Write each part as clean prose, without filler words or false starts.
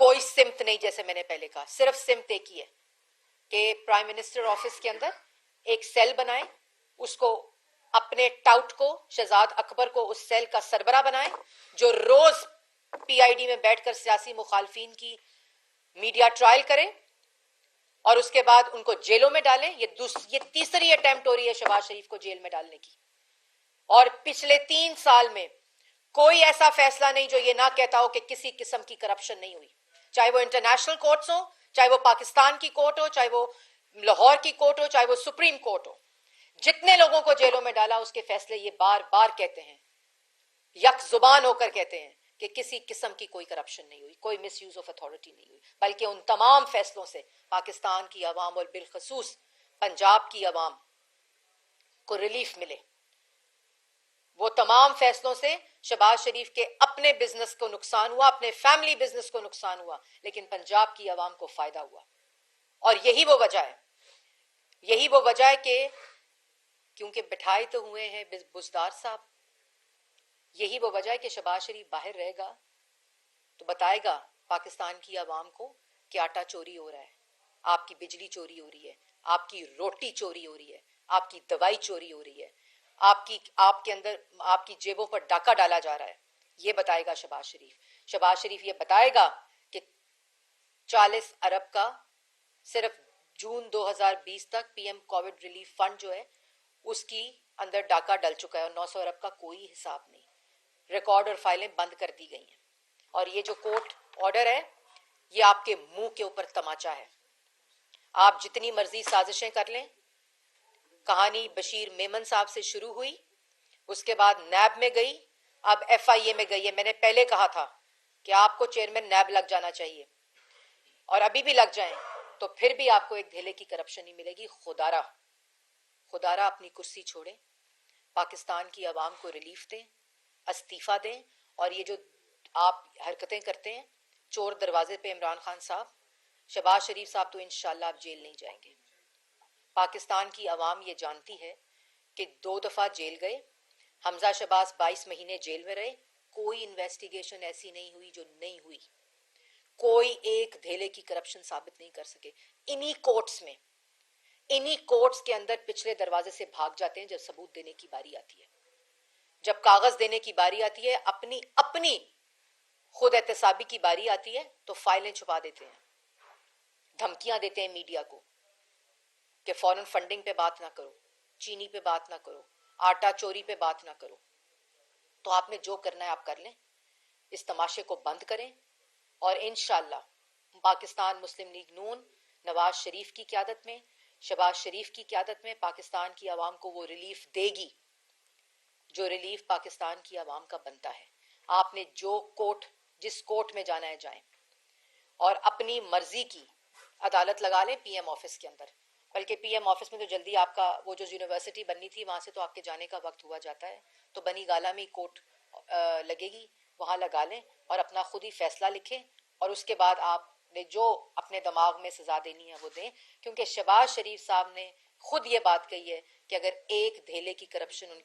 کوئی سمت نہیں، جیسے میں نے پہلے کہا، صرف سمت ایک ہی ہے کہ پرائم منسٹر آفس کے اندر ایک سیل بنائیں، اس کو اپنے ٹاؤٹ کو، شہزاد اکبر کو اس سیل کا سربراہ بنائیں، جو روز پی آئی ڈی میں بیٹھ کر سیاسی مخالفین کی میڈیا ٹرائل کریں اور اس کے بعد ان کو جیلوں میں ڈالیں. یہ تیسری اٹیمپٹ ہو رہی ہے شہباز شریف کو جیل میں ڈالنے کی. اور پچھلے 3 سال میں کوئی ایسا فیصلہ نہیں جو یہ نہ کہتا ہو کہ کسی قسم کی کرپشن نہیں ہوئی، چاہے وہ انٹرنیشنل کورٹس ہوں، چاہے وہ پاکستان کی کورٹ ہو، چاہے وہ لاہور کی کورٹ ہو، چاہے وہ سپریم کورٹ ہو. جتنے لوگوں کو جیلوں میں ڈالا اس کے فیصلے یہ بار بار کہتے ہیں، یک زبان ہو کر کہتے ہیں کہ کسی قسم کی کوئی کرپشن نہیں ہوئی، کوئی مس یوز آف اتھارٹی نہیں ہوئی، بلکہ ان تمام فیصلوں سے پاکستان کی عوام اور بالخصوص پنجاب کی عوام کو ریلیف ملے. وہ تمام فیصلوں سے شہباز شریف کے اپنے بزنس کو نقصان ہوا، اپنے فیملی بزنس کو نقصان ہوا، لیکن پنجاب کی عوام کو فائدہ ہوا. اور یہی وہ وجہ ہے کہ کیونکہ بٹھائے تو ہوئے ہیں بزدار صاحب، یہی وہ وجہ ہے کہ شہباز شریف باہر رہے گا تو بتائے گا پاکستان کی عوام کو کہ آٹا چوری ہو رہا ہے، آپ کی بجلی چوری ہو رہی ہے، آپ کی روٹی چوری ہو رہی ہے، آپ کی دوائی چوری ہو رہی ہے، آپ کے اندر آپ کی جیبوں پر ڈاکہ ڈالا جا رہا ہے. یہ بتائے گا شہباز شریف یہ بتائے گا کہ 40 ارب کا صرف جون 2020 تک P M COVID relief fund جو ہے اس کی اندر ڈاکہ ڈل چکا ہے اور 900 ارب کا کوئی حساب نہیں. ریکارڈ اور فائلیں بند کر دی گئی ہیں. اور یہ جو کورٹ آرڈر ہے یہ آپ کے منہ کے اوپر تماچا ہے. آپ جتنی مرضی سازشیں کر لیں. کہانی بشیر میمن صاحب سے شروع ہوئی، اس کے بعد نیب میں گئی، اب ایف آئی اے میں گئی ہے. میں نے پہلے کہا تھا کہ آپ کو چیئرمین نیب لگ جانا چاہیے اور ابھی بھی لگ جائیں تو پھر بھی آپ کو ایک دھیلے کی کرپشن نہیں ملے گی. خدارہ اپنی کرسی چھوڑیں، پاکستان کی عوام کو ریلیف دیں، استعفیٰ دیں. اور یہ جو آپ حرکتیں کرتے ہیں چور دروازے پہ عمران خان صاحب، شہباز شریف صاحب تو انشاءاللہ آپ جیل نہیں جائیں گے. پاکستان کی عوام یہ جانتی ہے کہ 2 دفعہ جیل گئے، حمزہ شہباز 22 مہینے جیل میں رہے، کوئی انویسٹیگیشن ایسی نہیں ہوئی جو نہیں ہوئی، کوئی ایک دھیلے کی کرپشن ثابت نہیں کر سکے. انہی کورٹس کے اندر پچھلے دروازے سے بھاگ جاتے ہیں جب ثبوت دینے کی باری آتی ہے، جب کاغذ دینے کی باری آتی ہے، اپنی خود احتسابی کی باری آتی ہے تو فائلیں چھپا دیتے ہیں، دھمکیاں دیتے ہیں میڈیا کو کہ فورن فنڈنگ پہ بات نہ کرو، چینی پہ بات نہ کرو، آٹا چوری پہ بات نہ کرو. تو آپ نے جو کرنا ہے آپ کر لیں، اس تماشے کو بند کریں اور انشاءاللہ پاکستان مسلم لیگ نون نواز شریف کی قیادت میں، شہباز شریف کی قیادت میں پاکستان کی عوام کو وہ ریلیف دے گی جو ریلیف پاکستان کی عوام کا بنتا ہے. آپ نے جس کورٹ میں جانا ہے جائیں اور اپنی مرضی کی عدالت لگا لیں پی ایم آفس کے اندر. بلکہ پی ایم آفس میں تو جلدی آپ کا وہ جو یونیورسٹی بننی تھی وہاں سے تو آپ کے جانے کا وقت ہوا جاتا ہے، تو بنی گالا میں کورٹ لگے گی، وہاں لگا لیں اور اپنا خود ہی فیصلہ لکھیں اور اس کے بعد آپ نے جو اپنے دماغ میں سزا دینی ہے وہ دیں. کیونکہ شہباز شریف صاحب نے خود یہ بات کہی ہے کہ اگر ایک دھیلے کی کرپشن ان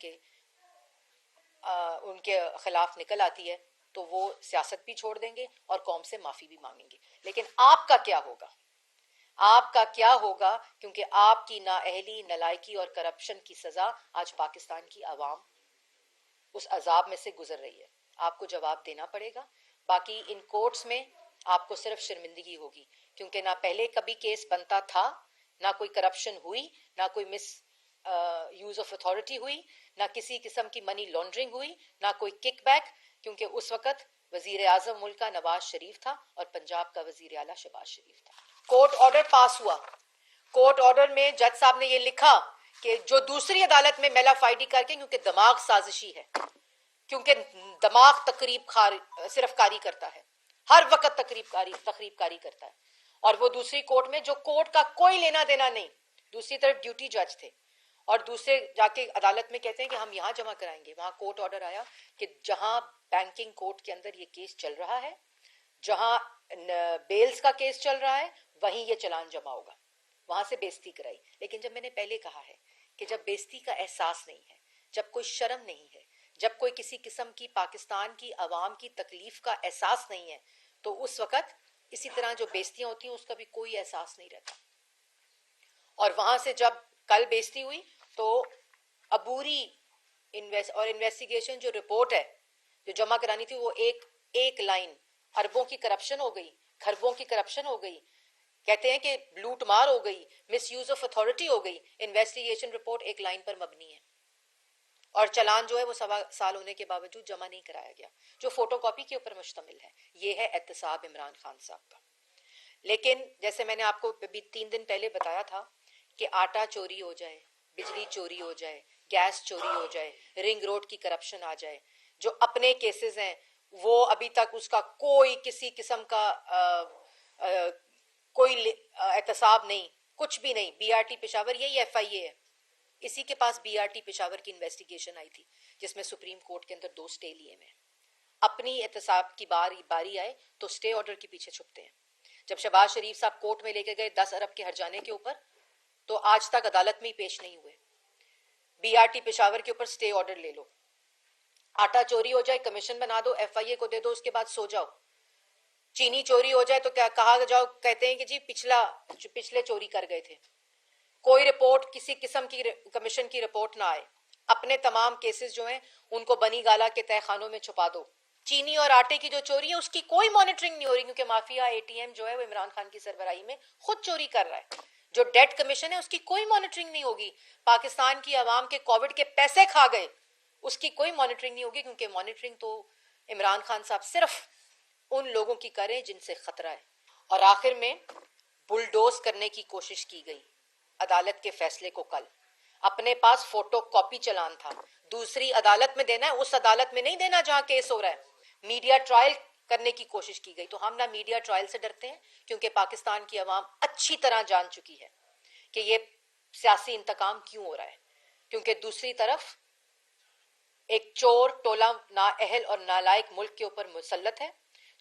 کے خلاف نکل آتی ہے تو وہ سیاست بھی چھوڑ دیں گے اور قوم سے معافی بھی مانگیں گے. لیکن آپ کا کیا ہوگا کیونکہ آپ کی نااہلی، نالائکی اور کرپشن کی سزا آج پاکستان کی عوام اس عذاب میں سے گزر رہی ہے. آپ کو جواب دینا پڑے گا. باقی ان کورٹس میں آپ کو صرف شرمندگی ہوگی کیونکہ نہ پہلے کبھی کیس بنتا تھا، نہ کوئی کرپشن ہوئی، نہ کوئی مس یوز آف اتھارٹی ہوئی، نہ کسی قسم کی منی لانڈرنگ ہوئی، نہ کوئی کک بیک، کیونکہ اس وقت وزیر اعظم ملک کا نواز شریف تھا اور پنجاب کا وزیر اعلیٰ شہباز شریف تھا. کورٹ آرڈر پاس ہوا. کورٹ آرڈر میں جج صاحب نے یہ لکھا کہ جو دوسری عدالت میں میلا فائڈی کر کے، کیونکہ دماغ سازشی ہے، کیونکہ دماغ صرف کاری کرتا ہے، ہر وقت تقریب کاری کرتا ہے. اور وہ دوسری کورٹ میں جو کورٹ کا کوئی لینا دینا نہیں، دوسری طرف ڈیوٹی جج تھے اور دوسرے جا کے عدالت میں کہتے ہیں کہ ہم یہاں جمع کرائیں گے. وہاں کورٹ آرڈر آیا کہ جہاں بینکنگ کورٹ کے اندر یہ کیس چل رہا ہے، جہاں بیلز کا کیس چل رہا ہے، وہیں یہ چلان جمع ہوگا. وہاں سے بےزتی کرائی. لیکن جب میں نے پہلے کہا ہے کہ جب بےزتی کا احساس نہیں ہے، جب کوئی شرم نہیں ہے، جب کوئی کسی قسم کی پاکستان کی عوام کی تکلیف کا احساس نہیں ہے، تو اس وقت اسی طرح جو بیزتیاں ہوتی ہیں اس کا بھی کوئی احساس نہیں رہتا. اور وہاں سے جب کل بیزتی ہوئی تو عبوری اور انویسٹیگیشن جو رپورٹ ہے جو جمع کرانی تھی وہ ایک لائن، اربوں کی کرپشن ہو گئی، کھربوں کی کرپشن ہو گئی، کہتے ہیں کہ لوٹ مار ہو گئی، مس یوز آف اتھارٹی ہو گئی. انویسٹیگیشن رپورٹ ایک لائن پر مبنی ہے اور چلان جو ہے وہ 1.25 سال ہونے کے باوجود جمع نہیں کرایا گیا، جو فوٹو کاپی کے اوپر مشتمل ہے. یہ ہے احتساب عمران خان صاحب کا. لیکن جیسے میں نے آپ کو ابھی 3 دن پہلے بتایا تھا کہ آٹا چوری ہو جائے، بجلی چوری ہو جائے، گیس چوری ہو جائے، رنگ روڈ کی کرپشن آ جائے، جو اپنے کیسز ہیں وہ ابھی تک اس کا کوئی کسی قسم کا کوئی احتساب نہیں، کچھ بھی نہیں. بی آر ٹی پشاور یہی ایف آئی اے ہے، اسی کے پاس بی آر ٹی پشاور کی انویسٹیگیشن آئی تھی جس میں سپریم کورٹ کے اندر 2 سٹے لیے میں. اپنی احتساب کی باری آئے تو سٹے آرڈر کے پیچھے چھپتے ہیں. جب شہباز شریف صاحب کورٹ میں لے کے گئے 10 ارب کے ہرجانے کے اوپر تو آج تک عدالت میں ہی پیش نہیں ہوئے. بی آر ٹی پشاور کے اوپر سٹے آرڈر لے لو، آٹا چوری ہو جائے کمیشن بنا دو، ایف آئی اے کو دے دو، اس کے بعد سو جاؤ. چینی چوری ہو جائے تو کیا کہا جاؤ، کہتے ہیں کہ جی پچھلے چوری کر گئے تھے. کوئی رپورٹ کسی قسم کی کمیشن کی رپورٹ نہ آئے. اپنے تمام کیسز جو ہیں ان کو بنی گالا کے تہہ خانوں میں چھپا دو. چینی اور آٹے کی جو چوری ہے اس کی کوئی مانیٹرنگ نہیں ہو رہی کیونکہ مافیا اے ٹی ایم جو ہے وہ عمران خان کی سربراہی میں خود چوری کر رہا ہے. جو ڈیٹ کمیشن ہے اس کی کوئی مانیٹرنگ نہیں ہوگی. پاکستان کی عوام کے کووڈ کے پیسے کھا گئے، اس کی کوئی مانیٹرنگ نہیں ہوگی کیونکہ مانیٹرنگ تو عمران خان صاحب صرف ان لوگوں کی کریں جن سے خطرہ ہے. اور آخر میں بلڈوز کرنے کی کوشش کی گئی عدالت کے فیصلے کو. کل اپنے پاس فوٹو کاپی چلان تھا، دوسری عدالت میں دینا ہے، اس عدالت میں نہیں دینا جہاں کیس ہو رہا ہے. میڈیا ٹرائل کرنے کی کوشش کی گئی. تو ہم نہ میڈیا ٹرائل سے ڈرتے ہیں کیونکہ پاکستان کی عوام اچھی طرح جان چکی ہے کہ یہ سیاسی انتقام کیوں ہو رہا ہے. کیونکہ دوسری طرف ایک چور ٹولہ نااہل اور نالائق ملک کے اوپر مسلط ہے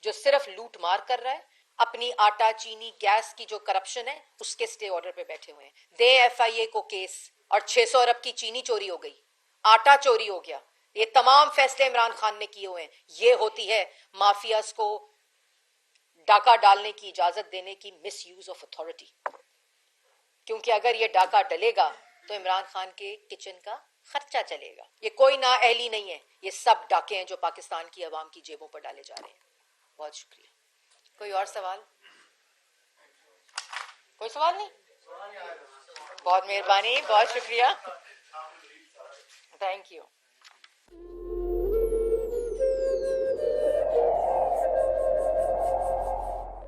جو صرف لوٹ مار کر رہا ہے. اپنی آٹا چینی گیس کی جو کرپشن ہے اس کے سٹے آرڈر پہ بیٹھے ہوئے ہیں. دے ایف آئی اے کو کیس اور 600 ارب کی چینی چوری ہو گئی، آٹا چوری ہو گیا. یہ تمام فیصلے عمران خان نے کیے ہوئے ہیں. یہ ہوتی ہے مافیاز کو ڈاکہ ڈالنے کی اجازت دینے کی مس یوز آف اتھارٹی. کیونکہ اگر یہ ڈاکہ ڈلے گا تو عمران خان کے کچن کا خرچہ چلے گا. یہ کوئی نااہلی نہیں ہے، یہ سب ڈاکے ہیں جو پاکستان کی عوام کی جیبوں پر ڈالے جا رہے ہیں. بہت شکریہ. کوئی اور سوال؟ کوئی سوال نہیں؟ بہت مہربانی، بہت شکریہ. Thank you.